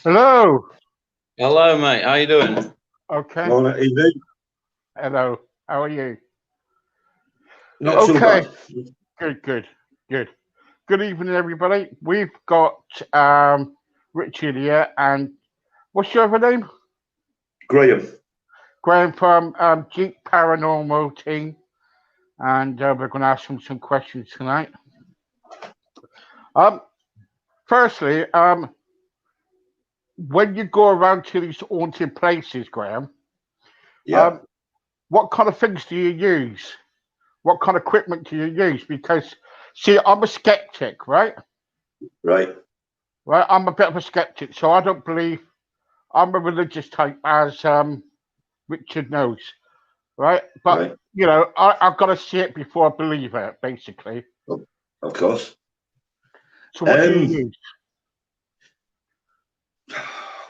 Hello. Hello, mate. How you doing? Okay. Morning, evening. Hello. How are you? Not too Okay. bad. Good. Good. Good. Good evening, everybody. We've got Richard here, and what's your other name? Graham. Graham from Jeep Paranormal team, and we're going to ask him some questions tonight. Um, Firstly, when you go around to these haunted places, Graham, Yeah, um, what kind of things do you use? What kind of equipment do you use? Because, see, I'm a skeptic, right? right. Right, I'm a bit of a skeptic, so I don't believe I'm a religious type, as Richard knows, right? But Right. I've got to see it before I believe it, basically. Of course. So, what do you Um, use?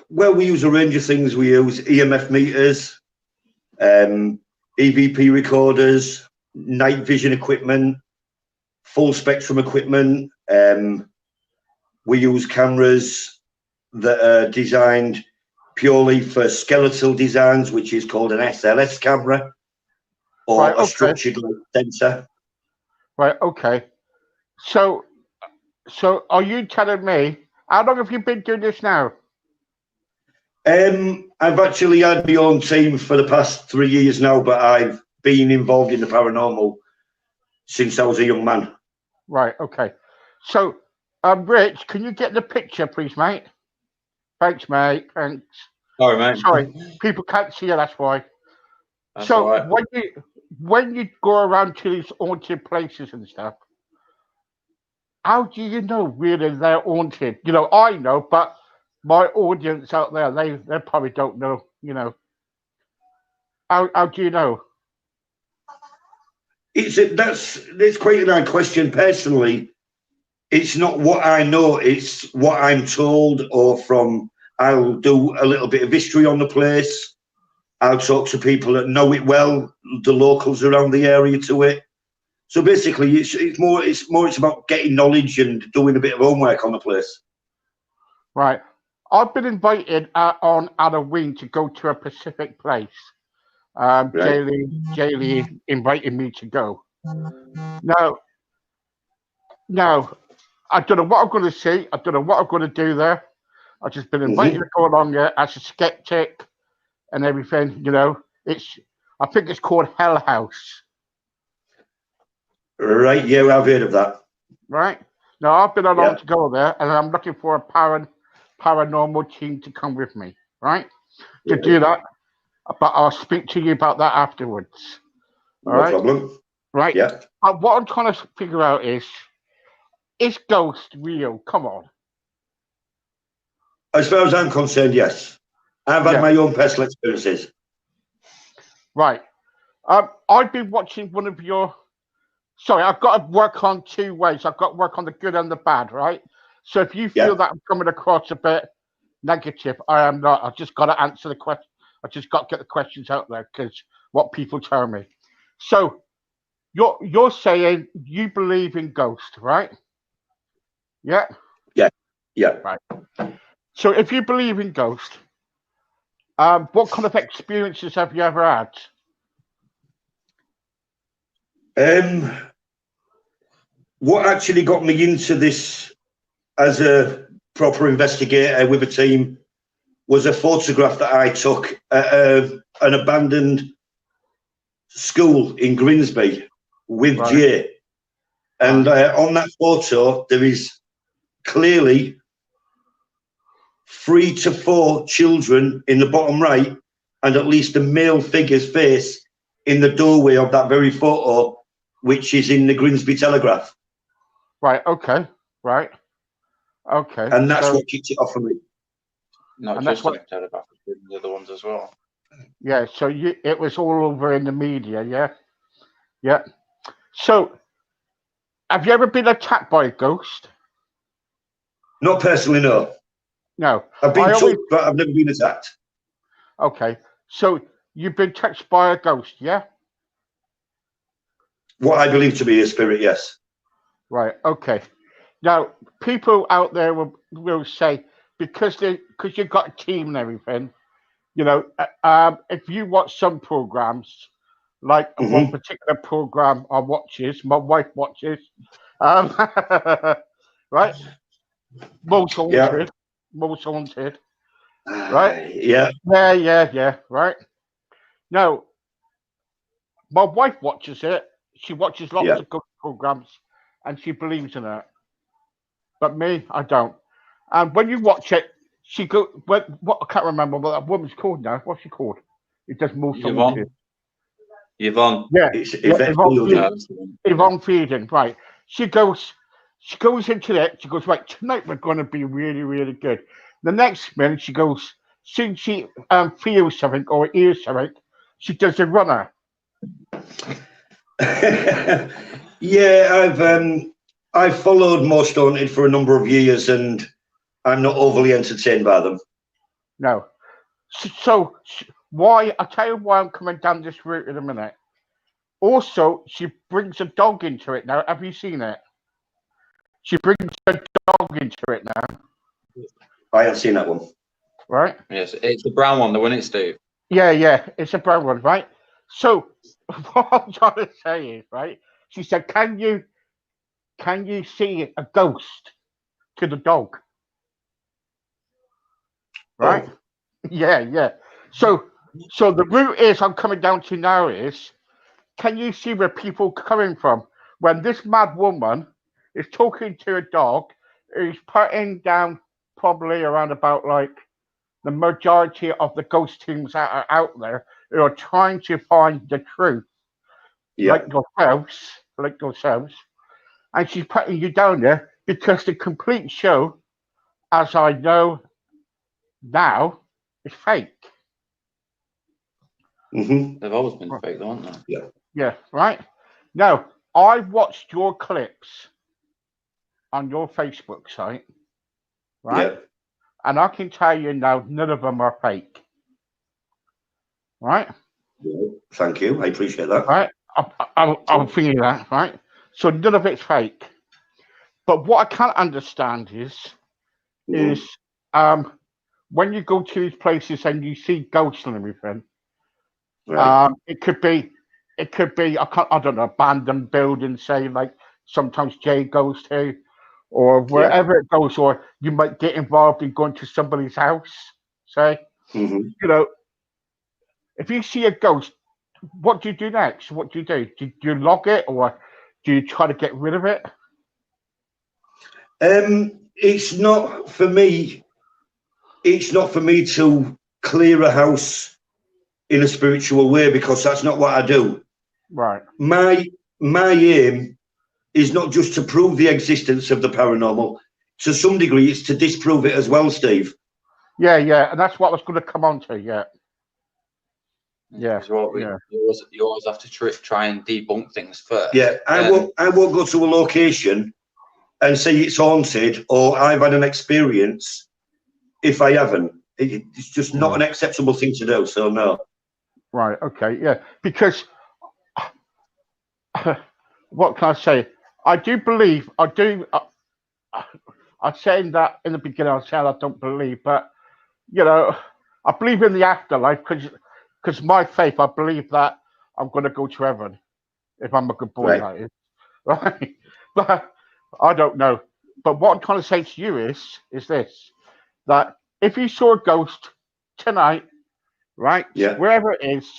well, we use a range of things. We use EMF meters, um, EVP recorders, night vision equipment, full spectrum equipment. We use cameras that are designed purely for skeletal designs, which is called an SLS camera Right, or a okay, structured light sensor. right, okay. So, so are you telling me how long have you been doing this now? I've actually had my own team for the past 3 years now, but I've been involved in the paranormal since I was a young man. Right, okay. So, Rich, can you get the picture, please, mate? Thanks, mate. Thanks. Sorry, mate. Sorry, people can't see you. That's why. That's all So right. when you go around to these haunted places and stuff, how do you know really they're haunted? I know, but my audience out there, they probably don't know. How do you know? That's quite an odd question. Personally, it's not what I know; it's what I'm told, or from. I'll do a little bit of history on the place. I'll talk to people that know it well, the locals around the area to it. So basically, it's about getting knowledge and doing a bit of homework on the place. Right. I've been invited on Halloween to go to a Pacific place. Right. Jaylee invited me to go. Now, now, I don't know what I'm going to see. I don't know what I'm going to do there. I've just been invited Hmm. to go along there as a skeptic and everything. I think it's called Hell House, Right. Yeah, I've heard of that. right? Now I've been along Yeah. to go there, and I'm looking for a paranormal team to come with me, right? To do Right. that, but I'll speak to you about that afterwards. All No right, problem. right. Yeah. What I'm trying to figure out is ghost real? Come on, As far as I'm concerned, yes. I've had yeah, my own personal experiences. right. I've been watching one of your. Sorry, I've got to work on two ways. I've got to work on the good and the bad, right? So if you feel Yeah. that I'm coming across a bit negative, I am not. I've just got to answer the question. I just got to get the questions out there because what people tell me. So you're saying you believe in ghosts, right? Yeah, Yeah. Yeah. right. So if you believe in ghosts, what kind of experiences have you ever had? Um, what actually got me into this as a proper investigator with a team was a photograph that I took at an abandoned school in Grimsby with Right, Jay. And right, on that photo, there is clearly 3 to 4 children in the bottom right, and at least a male figure's face in the doorway of that very photo, which is in the Grimsby Telegraph. right. Okay, right, okay. And that's So what kicked it off for me. Not and that's just in what. the Telegraph, but the other ones as well. Yeah. So it was all over in the media. Yeah, yeah. So have you ever been attacked by a ghost? Not personally, no. No. I've been I always. touched, but I've never been attacked. Okay. So you've been touched by a ghost, yeah? What I believe to be a spirit, yes. Right. Okay. Now, people out there will say, because you've got a team and everything. If you watch some programs, like one particular program I watches, my wife watches, right? Most Haunted, Most Haunted, right? Yeah. Right. Now, my wife watches it. She watches lots of good programs, and she believes in it. But me, I don't. And when you watch it, she go. What I can't remember what that woman's called now. What's she called? It does Most Haunted. Yvonne. Yeah, Yvonne Yvonne Fielding, right. She goes into it. She goes, right, tonight we're going to be really, really good. The next minute, she goes, soon she feels something or hears something, she does a runner. Yeah, I've followed Most Haunted for a number of years, and I'm not overly entertained by them. No. So why? I'll tell you why I'm coming down this route in a minute. Also, she brings a dog into it now. Have you seen it? She brings a dog into it now. I haven't seen that one. Right? Yes, it's the brown one, the one it's Steve. Yeah, it's a brown one, right? So what I'm trying to say is, right? She said, "Can you see a ghost to the dog?" Right? Oh. Yeah. So the route is I'm coming down to now is, can you see where people are coming from when this mad woman is talking to a dog who's putting down probably around about like the majority of the ghost teams that are out there who are trying to find the truth, like yourselves, and she's putting you down there because the complete show, as I know now, is fake. They've always been fake, though, haven't they? Yeah, right. Now, I watched your clips on your Facebook site, right? Yeah. And I can tell you now, none of them are fake. Right? Thank you. I appreciate that. Right? I'm thinking that, right? So none of it's fake. But what I can't understand is when you go to these places and you see ghosts and everything, right. it could be I don't know, abandoned buildings, say like sometimes Jay goes to, or wherever it goes, or you might get involved in going to somebody's house, say. If you see a ghost, what do you do next? What do you do? Do you log it, or do you try to get rid of it? It's not for me. It's not for me to clear a house in a spiritual way, because that's not what I do. Right. My aim is not just to prove the existence of the paranormal. To some degree, it's to disprove it as well, Steve. Yeah, and that's what I was going to come on to. Yeah. You always have to try and debunk things first. Yeah, I won't go to a location and say it's haunted or I've had an experience if I haven't. It's just not an acceptable thing to do. So no. Right. Okay. Yeah. Because what can I say? I do believe. I do. I said that in the beginning. I said I don't believe, but I believe in the afterlife because my faith. I believe that I'm going to go to heaven if I'm a good boy. That is right. But I don't know. But what I'm trying to say to you is this: that if you saw a ghost tonight, right, wherever it is,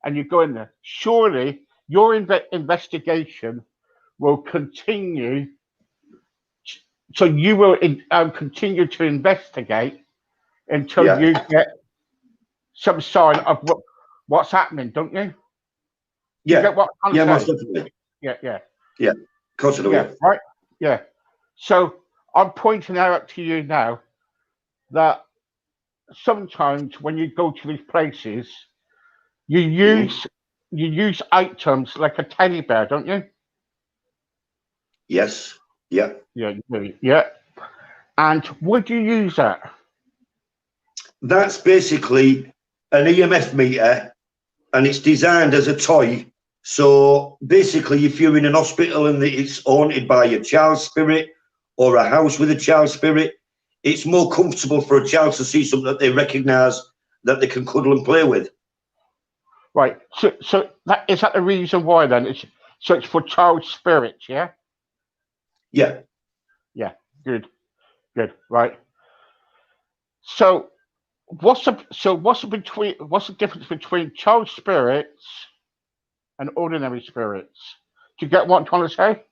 and you go in there, surely your investigation will continue. So you will continue to investigate until you get some sign of what's happening, don't you? Yeah. You get what I'm saying? Most definitely. Yeah. Of course I do. Yeah. Right. Yeah. So I'm pointing out to you now that sometimes when you go to these places, you use items like a teddy bear, don't you? Yes. Yeah. Yeah. Yeah. And would you use that? That's basically an EMF meter, and it's designed as a toy. So basically, if you're in an hospital and it's haunted by a child spirit or a house with a child spirit, it's more comfortable for a child to see something that they recognise that they can cuddle and play with. Right. So that is that the reason why then? It's for child spirits, yeah? Yeah. Yeah. Good. Right. So what's the difference between child spirits and ordinary spirits? Do you get what I'm trying to say?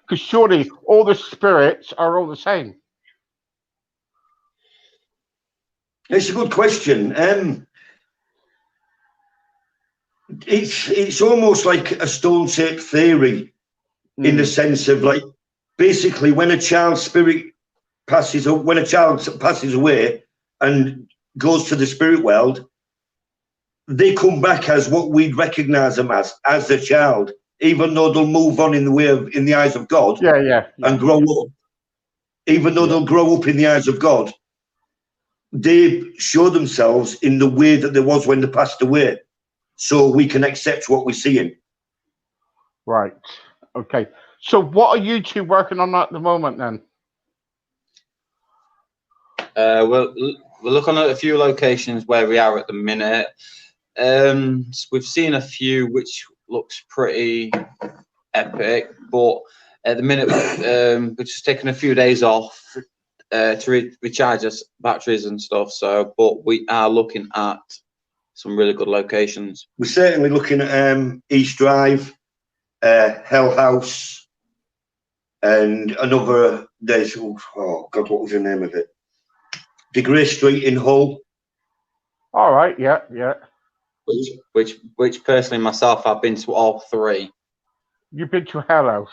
Because surely all the spirits are all the same. It's a good question. It's almost like a stone tape theory in the sense of, like, basically when a child spirit passes away and goes to the spirit world, they come back as what we'd recognize them as a child, even though they'll move on in the eyes of God. Yeah. And grow up. Even though they'll grow up in the eyes of God, they show themselves in the way that they was when they passed away, so we can accept what we're seeing. Right. Okay. So what are you two working on at the moment then? We're looking at a few locations where we are at the minute. We've seen a few which looks pretty epic, but at the minute we're just taking a few days off to recharge us batteries and stuff. So, but we are looking at some really good locations. We're certainly looking at East Drive, Hell House, and another. There's oh God, what was the name of it? De Grey Street in Hull. All right. Yeah. Which personally myself, I've been to all three. You've been to Hell House.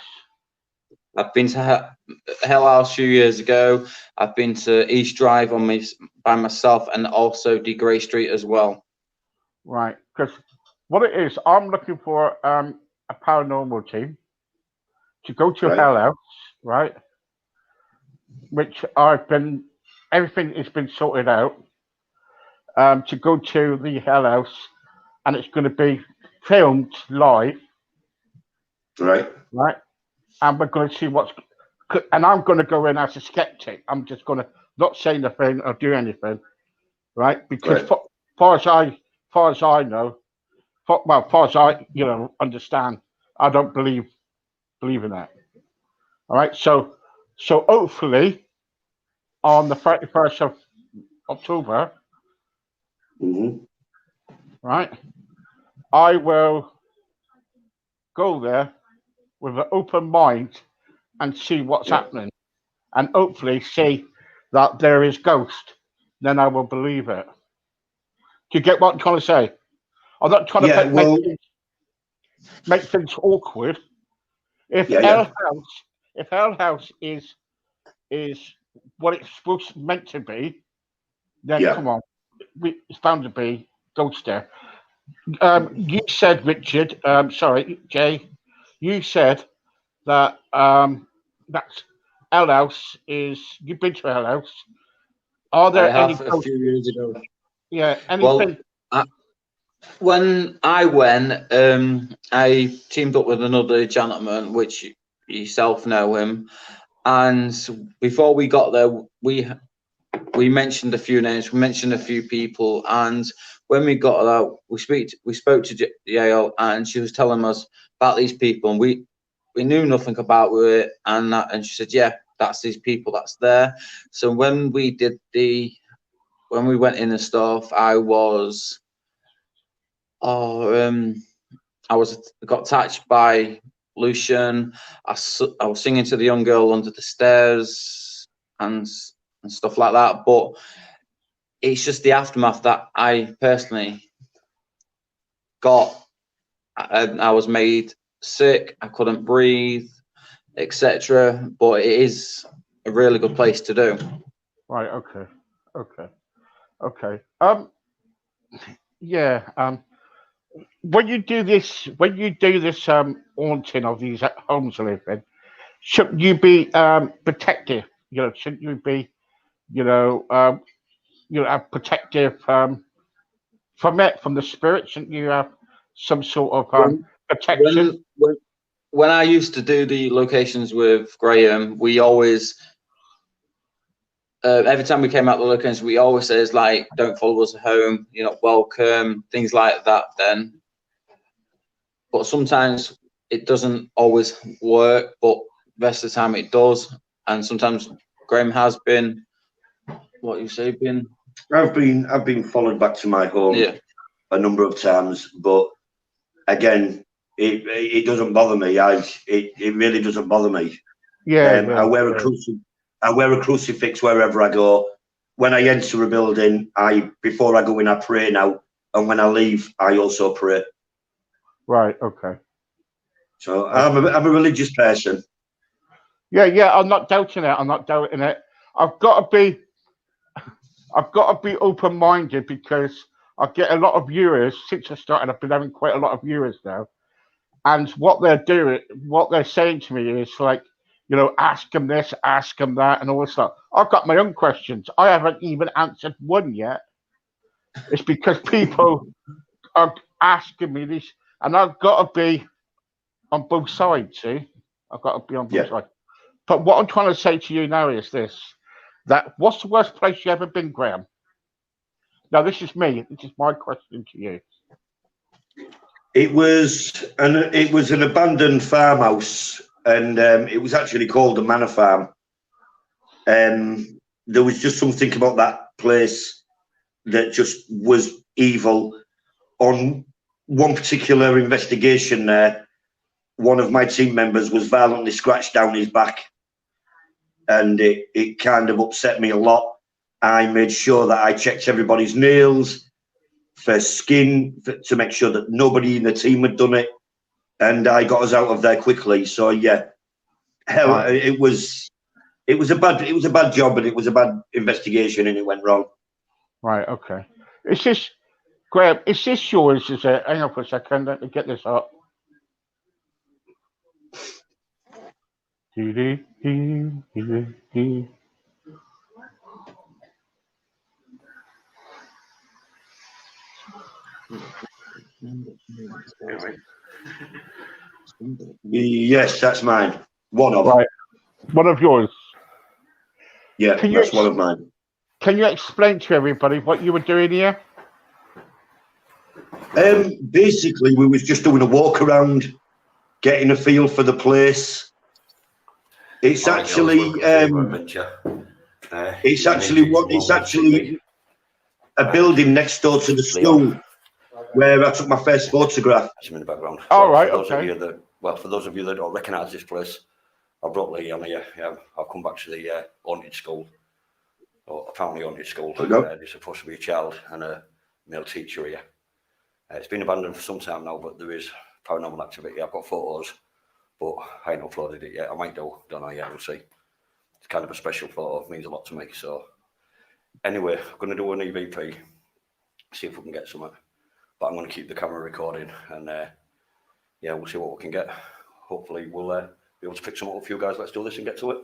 I've been to Hell House a few years ago. I've been to East Drive by myself, and also De Grey Street as well. Right, because what it is, I'm looking for a paranormal team to go to Hell House, right? Which everything has been sorted out. To go to the Hell House, and it's going to be filmed live. Right. And we're going to see and I'm going to go in as a skeptic. I'm just going to not say nothing or do anything, right? Because far as I know, far as I understand, I don't believe in that. All right. So hopefully on the 31st of October, right, I will go there with an open mind and see what's happening, and hopefully see that there is ghost. Then I will believe it. Do you get what I'm trying to say? I'm not trying to make things awkward. If Hell House is what it's meant to be, then come on, it's bound to be ghost there. You said, Richard. Sorry, Jay. You said that that's Hell House is. You've been to Hell House. Are there any a few years ago? Yeah. Anything? Well, when I went, I teamed up with another gentleman, which you yourself know him, and before we got there, we mentioned a few names, we mentioned a few people, and when we got there, we spoke to Yale, and she was telling us about these people, and we knew nothing about it, and she said, yeah, that's these people that's there. So when we went in and stuff, I got touched by Lucian. I was singing to the young girl under the stairs and stuff like that, but it's just the aftermath that I personally got. I was made sick, I couldn't breathe, etc. But it is a really good place to do. Right. Okay. Yeah. When you do this haunting of these homes to live in, shouldn't you be protective? Shouldn't you be, protective from the spirit? Shouldn't you have some sort of protection? When I used to do the locations with Graham, we always every time we came out the lookings, we always says like, "Don't follow us home. You're not welcome." Things like that. Then, but sometimes it doesn't always work. But the rest of the time it does, and sometimes Graham has been. What you say, been? I've been followed back to my home Yeah. a number of times, but again, it doesn't bother me. It really doesn't bother me. Yeah, I wear a crucifix wherever I go. When I enter a building, before I go in, I pray now, and when I leave, I also pray. Right. Okay. So I'm a religious person. Yeah. I'm not doubting it. I'm not doubting it. I've got to be open-minded because I get a lot of viewers since I started. I've been having quite a lot of viewers now, and what they're saying to me is like, ask them this, ask them that, and all this stuff. I've got my own questions. I haven't even answered one yet. It's because people are asking me this, and I've got to be on both sides. See, I've got to be on both sides. But what I'm trying to say to you now is this: that what's the worst place you ever been, Graham? Now, this is me. This is my question to you. It was an abandoned farmhouse, and it was actually called the Manor Farm. There was just something about that place that just was evil. On one particular investigation there, one of my team members was violently scratched down his back, and it kind of upset me a lot. I made sure that I checked everybody's nails for skin to make sure that nobody in the team had done it, and I got us out of there quickly. So yeah, it was a bad job, and it was a bad investigation, and it went wrong. Right. Okay. Is this Graham? Is this yours? Is it? Hang on for a second. Let me get this up. Yes, that's mine. One of. Right. One of yours. Yeah, that's one of mine. Can you explain to everybody what you were doing here? Basically, we was just doing a walk around, getting a feel for the place. It's actually a building next door to the school where I took my first photograph. In the background. Oh, right, For those of you that don't recognise this place, I brought Lee on here. I'll come back to the haunted school, or apparently haunted school. There's supposed to be a child and a male teacher here. It's been abandoned for some time now, but there is paranormal activity. I've got photos, but I ain't uploaded it yet. I might do, don't know yet, we'll see. It's kind of a special photo, it means a lot to me. So anyway, I'm going to do an EVP, see if we can get something. But I'm going to keep the camera recording, and we'll see what we can get. Hopefully we'll be able to pick something up for you guys. Let's do this and get to it.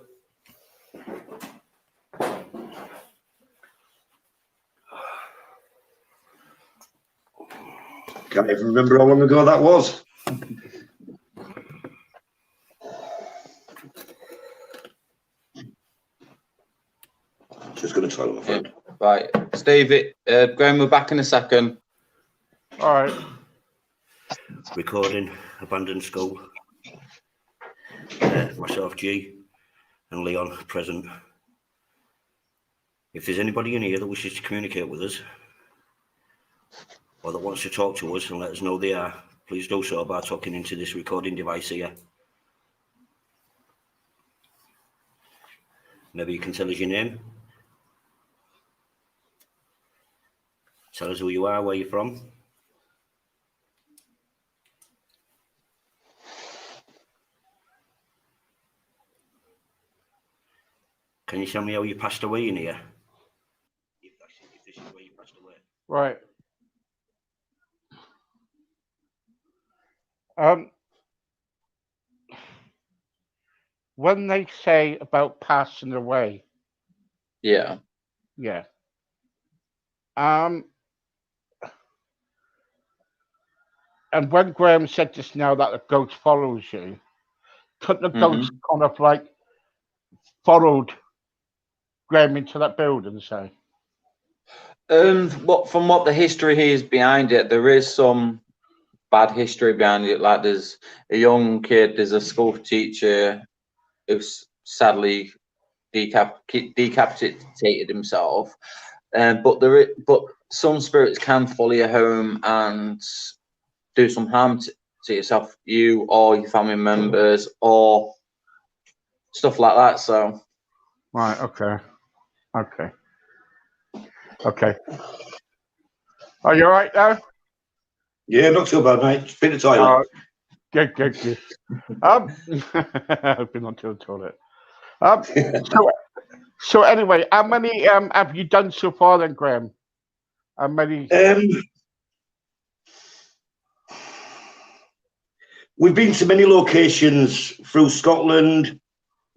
Can't even remember how long ago that was. Just going to try my phone. Right, Steve, Graham, we're back in a second. All right. Recording, abandoned school. Myself, G, and Leon present. If there's anybody in here that wishes to communicate with us, or that wants to talk to us and let us know they are, please do so by talking into this recording device here. Maybe you can tell us your name. Tell us who you are, where you're from. Can you tell me how you passed away in here? If this is where you passed away. Right. When they say about passing away. Yeah. Yeah. And when Graham said just now that the ghost follows you, couldn't the ghost kind of like followed Graham into that building, say? From what the history is behind it, there is some bad history behind it. Like there's a young kid, there's a school teacher who's sadly decapitated himself. But some spirits can follow you home and do some harm to yourself, you or your family members, or stuff like that. So, Right. Okay. Okay. Okay. Are you all right now? Yeah, not too bad, mate. Just been to the toilet. Good. I've been onto the toilet. So anyway, how many have you done so far then, Graham? How many? We've been to many locations through Scotland,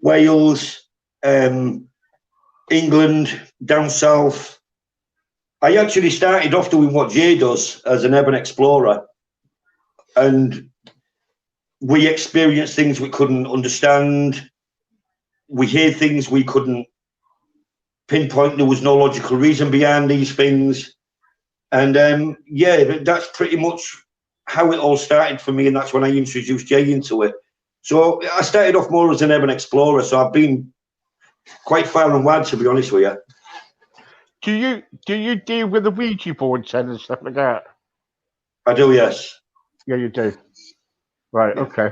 Wales, England, down south. I actually started off doing what Jay does as an urban explorer, and we experienced things we couldn't understand. We hear things we couldn't pinpoint. There was no logical reason behind these things. And yeah, that's pretty much how it all started for me, and that's when I introduced Jay into it. So I started off more as an urban explorer, so I've been quite far and wide, to be honest with you. Do you deal with the Ouija boards and stuff like that? I do, yes. Yeah, you do. Right. Okay.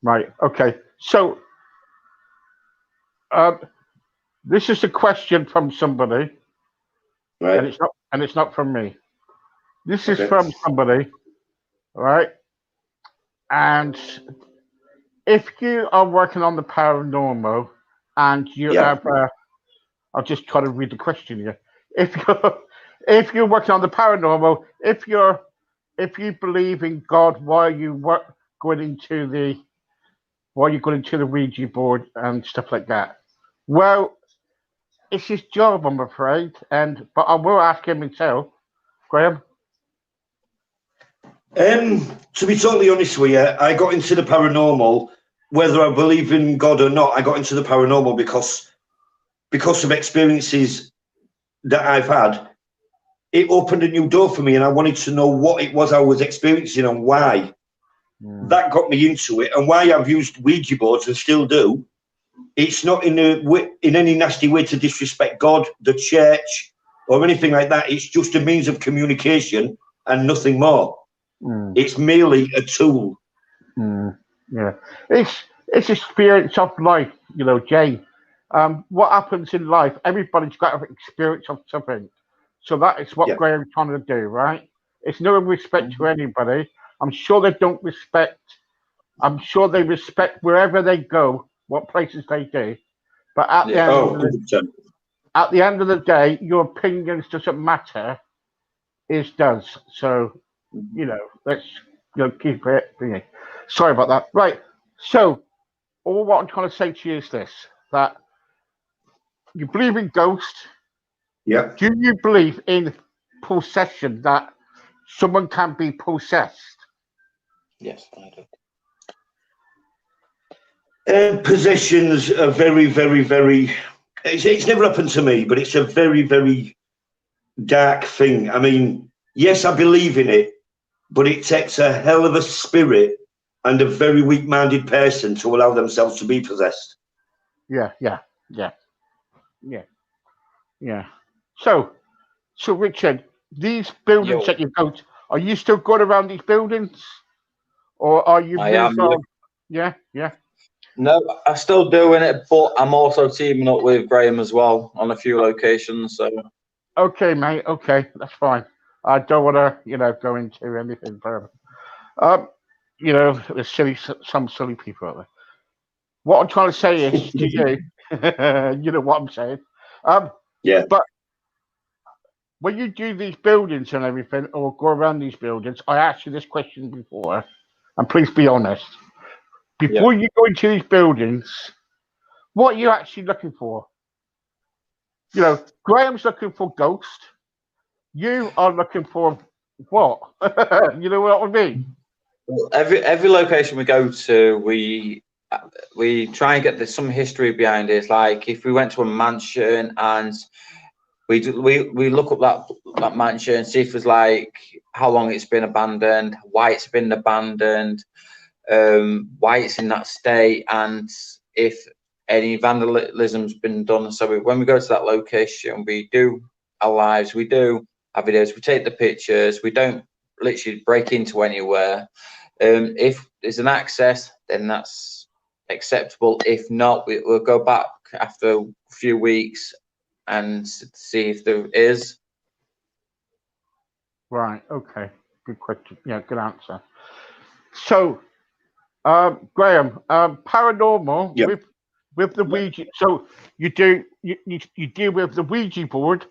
Right. Okay. So, this is a question from somebody, Right. and it's not from me. This is Okay. from somebody, right? And if you are working on the paranormal, and you Yeah. have, I'll just try to read the question here. If you're working on the paranormal, if you believe in God, why are you going into the Ouija board and stuff like that? Well, it's his job, I'm afraid, but I will ask him himself, Graham. To be totally honest with you, I got into the paranormal, whether I believe in God or not. I got into the paranormal because of experiences that I've had. It opened a new door for me, and I wanted to know what it was I was experiencing and why. That got me into it, and why I've used Ouija boards and still do. It's not in any nasty way to disrespect God, the church, or anything like that. It's just a means of communication and nothing more. It's merely a tool. Yeah, it's experience of life, Jay. What happens in life? Everybody's got an experience of something. So that is what Yeah. Graham's trying to do, right? It's no respect to anybody. I'm sure they don't respect. I'm sure they respect wherever they go, what places they do. But at the end of the day, your opinions doesn't matter. It does. So, let's keep it. Sorry about that. Right. So, all what I'm trying to say to you is this: that you believe in ghosts. Yeah. Do you believe in possession, that someone can be possessed? yes, I do. Possessions are very, very, very. It's never happened to me, but it's a very, very dark thing. I mean, yes, I believe in it, but it takes a hell of a spirit and a very weak-minded person to allow themselves to be possessed. Yeah. So Richard, these buildings that you go to, are you still going around these buildings, or are you? I am. Yeah. No, I'm still doing it, but I'm also teaming up with Graham as well on a few locations. So. Okay, mate. Okay, that's fine. I don't want to, go into anything further. There's some silly people out there. What I'm trying to say is to you, you know what I'm saying. Yeah. But when you do these buildings and everything, or go around these buildings, I asked you this question before, and please be honest. Before you go into these buildings, what are you actually looking for? Graham's looking for ghosts. You are looking for what? You know what I mean? Every location we go to, we we try and get some history behind it. Like if we went to a mansion and we look up that mansion, see if it's like how long it's been abandoned, why it's been abandoned, why it's in that state, and if any vandalism's been done. So when we go to that location, we do our lives, we do our videos, we take the pictures, we don't literally break into anywhere. If there's an access, then that's acceptable. If not, we'll go back after a few weeks and see if there is. Right. Okay. Good question. Yeah. Good answer. So, Graham, paranormal Yep. with the Ouija. So you deal with the Ouija board.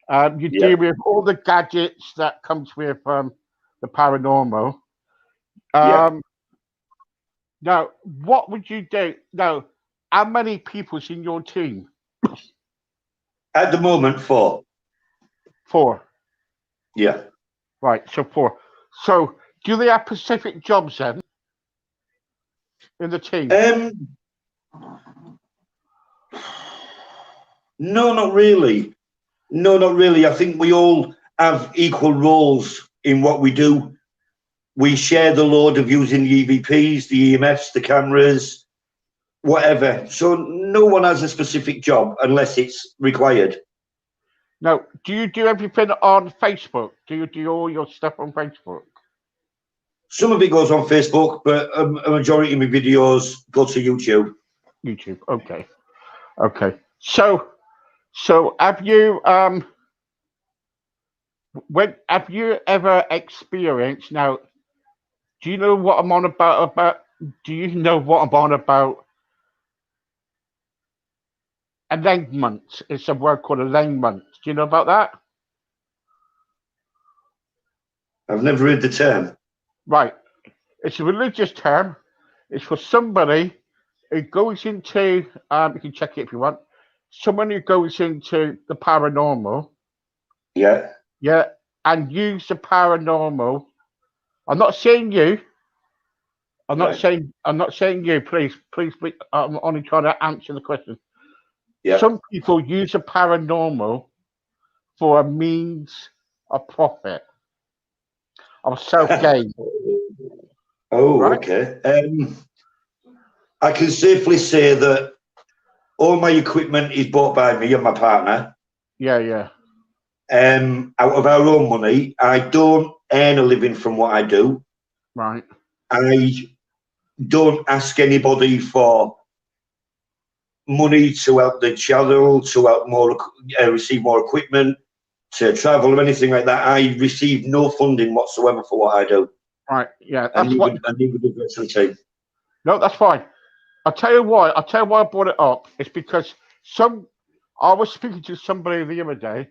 You Yeah. deal with all the gadgets that comes with the paranormal. Yeah. Now, what would you do? Now, how many people's in your team? At the moment, 4. 4. Yeah. Right. So 4. So do they have specific jobs then in the team? No, not really. No, not really. I think we all have equal roles in what we do. We share the load of using the EVPs, the EMFs, the cameras, whatever. So no one has a specific job unless it's required. Now, do you do everything on Facebook? Do you do all your stuff on Facebook? Some of it goes on Facebook, but a majority of my videos go to YouTube. YouTube. Okay. Okay. So have you have you ever experienced now? Do you know what I'm on about? Do you know what I'm on about? Alignment. It's a word called alignment. Do you know about that? I've never heard the term. Right. It's a religious term. It's for somebody who goes into, you can check it if you want, someone who goes into the paranormal. Yeah. Yeah. And use the paranormal. I'm not saying you. I'm not saying you. Please. I'm only trying to answer the question. Yeah. Some people use the paranormal for a means of profit, of self-gain. Oh, Right? okay. I can safely say that all my equipment is bought by me and my partner. Yeah. Out of our own money. I don't earn a living from what I do. Right. I don't ask anybody for money to help the channel, to help receive more equipment, to travel or anything like that. I receive no funding whatsoever for what I do. Right. Yeah. I need the veteran team. No, that's fine. I'll tell you why. I brought it up. It's because I was speaking to somebody the other day,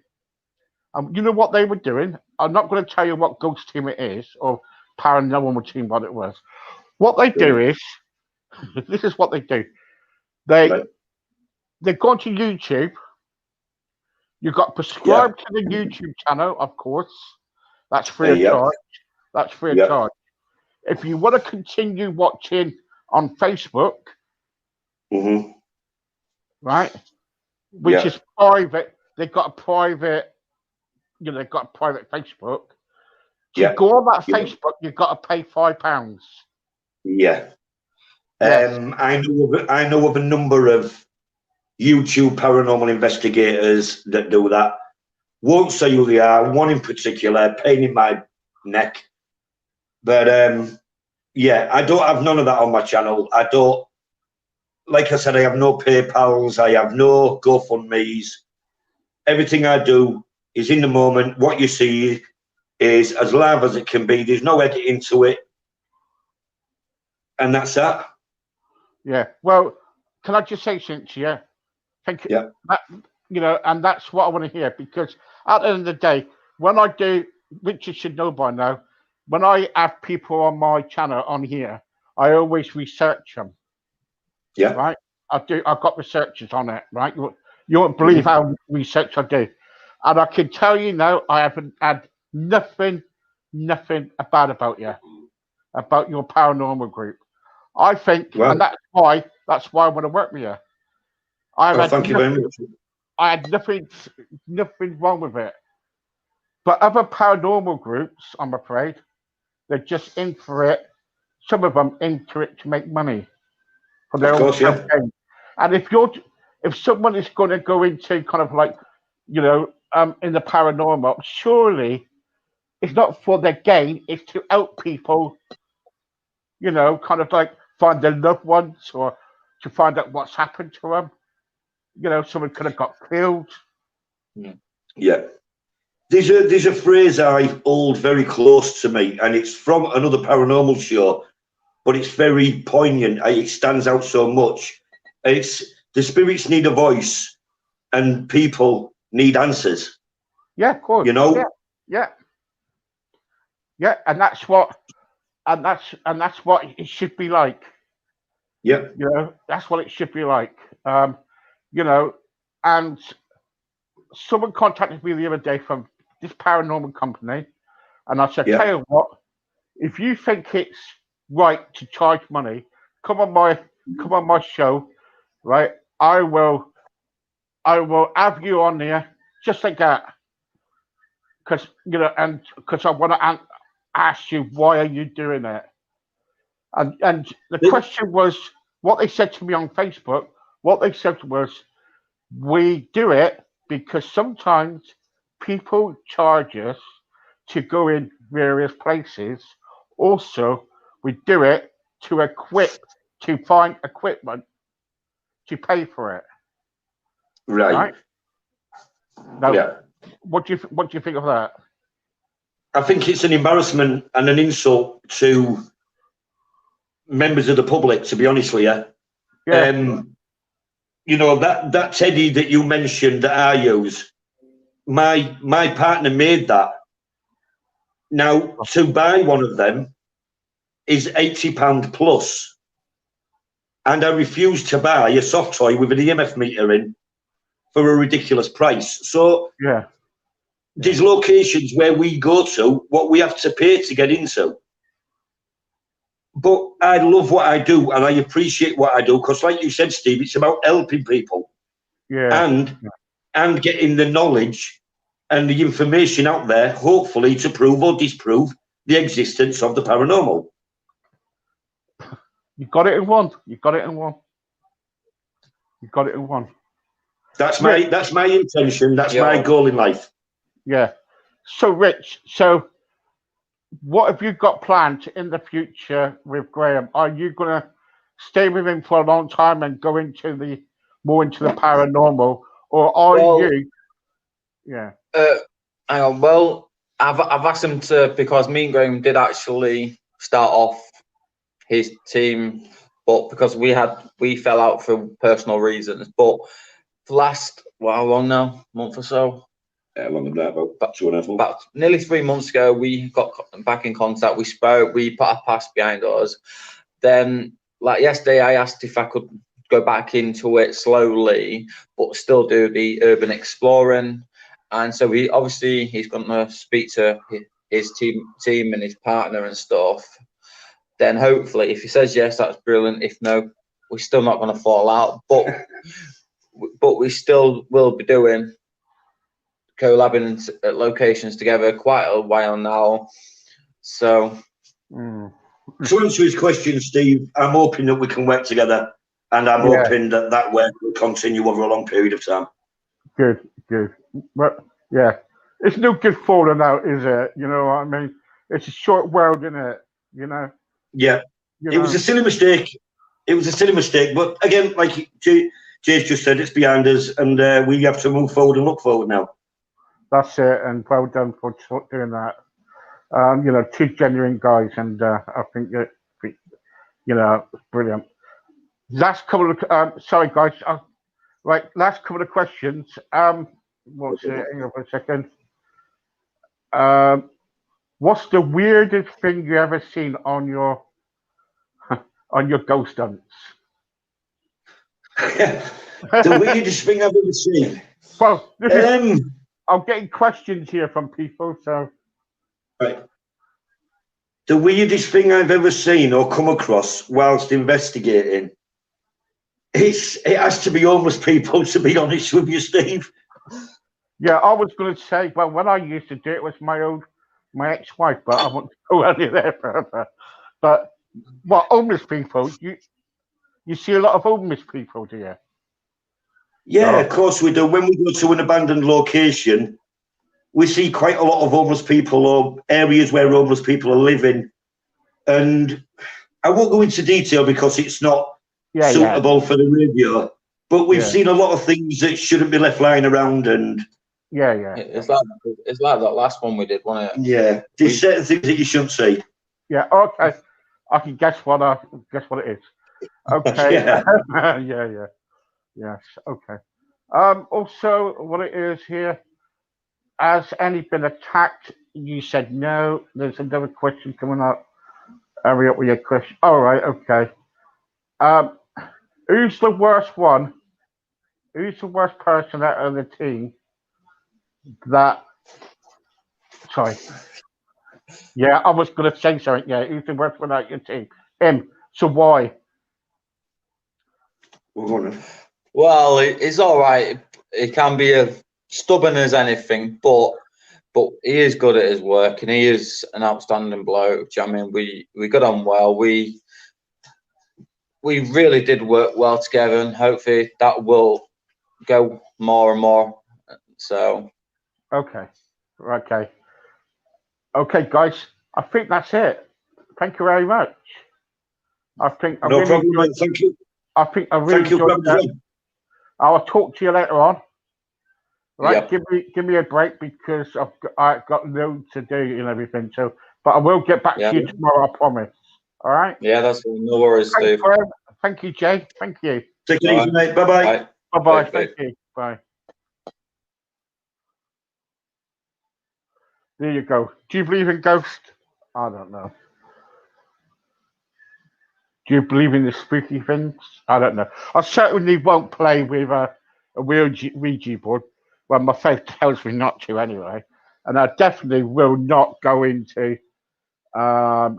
and you know what they were doing? I'm not going to tell you what ghost team it is or paranormal team what it was. What they do is, this is what they do. They go onto YouTube. You've got prescribed to the YouTube channel, of course. That's free of charge. That's free of charge. If you want to continue watching on Facebook, right, which is private, they've got a private, they've got a private Facebook. To go on that Facebook, you've got to pay £5. Yeah. Yes. I know of a number of YouTube paranormal investigators that do that. Won't say who they are. One in particular, pain in my neck. But I don't have none of that on my channel. I don't, like I said, I have no PayPals. I have no GoFundMes. Everything I do is in the moment. What you see is as live as it can be. There's no editing to it. And that's that. Yeah. Well, can I just say something to you? Thank you. Yeah. And that's what I want to hear, because at the end of the day, when I do, which you should know by now, when I have people on my channel on here, I always research them. Yeah. Right. I've got researchers on it. Right. You won't believe how research I do, and I can tell you now, I haven't had nothing bad about you, about your paranormal group. I think, Well, and that's why I want to work with you. thank you very much. I had nothing wrong with it. But other paranormal groups, I'm afraid, they're just in for it. Some of them into it to make money for their Of own course, yeah. campaign. And if someone is going to go into kind of like, in the paranormal, surely it's not for their gain. It's to help people, kind of like find their loved ones or to find out what's happened to them. Someone could have got killed. Yeah. There's a phrase I hold very close to me, and it's from another paranormal show, but it's very poignant. It stands out so much. It's the spirits need a voice, and people need answers. Yeah, of course. Yeah. And that's what it should be like. Yeah. That's what it should be like. And someone contacted me the other day from this paranormal company, and I said, Yeah. tell you what, if you think it's right to charge money, come on my show, right? I will have you on there just like that, because I want to ask you, why are you doing it? And the question was, what they said to me on Facebook. What they said was, we do it because sometimes people charge us to go in various places. Also, we do it to find equipment to pay for it. Right. Now, Yeah. what do you think of that? I think it's an embarrassment and an insult to members of the public, to be honest with you. Yeah. That teddy that you mentioned that I use, my partner made that. Now, to buy one of them is £80 plus, and I refuse to buy a soft toy with an EMF meter in for a ridiculous price. So Yeah. there's locations where we go to what we have to pay to get into. But I love what I do, and I appreciate what I do, because like you said, Steve, it's about helping people. Yeah. And getting the knowledge and the information out there, hopefully to prove or disprove the existence of the paranormal. You got it in one. That's my intention. That's my goal in life. Yeah. So, Rich, what have you got planned in the future with Graham? Are you going to stay with him for a long time and go more into the paranormal, or are you? Yeah. Hang on. Well, I've asked him to, because me and Graham did actually start off his team, but because we fell out for personal reasons. But the last, how long now? Month or so? Longer than that, about 2.5 months. About nearly 3 months ago, we got back in contact. We spoke. We put our past behind us. Then, like yesterday, I asked if I could go back into it slowly, but still do the urban exploring. And so he's going to speak to his team and his partner and stuff. Then hopefully, if he says yes, that's brilliant. If no, we're still not going to fall out. But we still will be doing collabing at locations together quite a while now. So to answer his question, Steve, I'm hoping that we can work together, and I'm hoping that work will continue over a long period of time. Good. But yeah, it's no good falling out, is it? You know what I mean? It's a short world, isn't it? Yeah. It was a silly mistake. But again, like Jay's just said, it's behind us, and we have to move forward and look forward now. That's it, and well done for doing that. Two genuine guys, and I think that brilliant. Last couple of sorry guys, right. Last couple of questions. What's it? Hang on for a second. What's the weirdest thing you ever seen on your ghost hunts? The weirdest thing I've ever seen. Well, I'm getting questions here from people, so. Right. The weirdest thing I've ever seen or come across whilst investigating, it has to be homeless people, to be honest with you, Steve. Yeah, I was going to say, well, when I used to do it with my ex-wife, but I won't go any there further. But what homeless people? You see a lot of homeless people, do you? Yeah, Oh. of course we do. When we go to an abandoned location, we see quite a lot of homeless people or areas where homeless people are living. And I won't go into detail because it's not suitable for the radio. But we've seen a lot of things that shouldn't be left lying around. And it's like that last one we did, wasn't it? yeah, there's certain things that you shouldn't see. Yeah. Okay. I can guess what it is. Okay. Yeah. Yes. Okay. Also, what it is here. Has any been attacked? You said no. There's another question coming up. Hurry up with your question. All right. Okay. Who's the worst one? Who's the worst person out of the team? Sorry. Yeah, I was going to say something. Yeah, who's the worst one out of your team? Him. So why? Well, it's all right. He can be as stubborn as anything, but he is good at his work, and he is an outstanding bloke. I mean, we got on well. We really did work well together, and hopefully that will go more and more. So. Okay, guys. I think that's it. Thank you very much. I think I no really problem, enjoyed, mate. Thank you. I think I really enjoyed that. I'll talk to you later on. Right, Yep. give me a break because I've got loads to do and everything. So, but I will get back to you tomorrow. I promise. All right. Yeah, that's no worries, Steve. Thank you, Jay. Thank you. Take it easy, mate. Bye-bye. Bye-bye. Thank you. Bye. There you go. Do you believe in ghosts? I don't know. Do you believe in the spooky things? I don't know. I certainly won't play with a Ouija board. Well, my faith tells me not to anyway. And I definitely will not go into, kind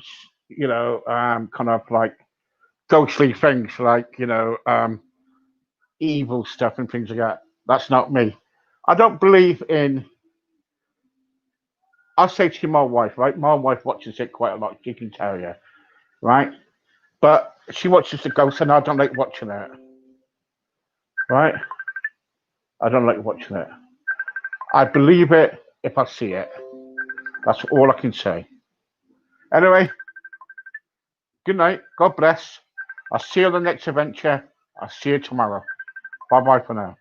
of like ghostly things like, evil stuff and things like that. That's not me. I don't believe in. I'll say to my wife, right? My wife watches it quite a lot. She can tell you, right? But she watches the ghosts, and I don't like watching it. Right? I don't like watching it. I believe it if I see it. That's all I can say. Anyway, good night. God bless. I'll see you on the next adventure. I'll see you tomorrow. Bye-bye for now.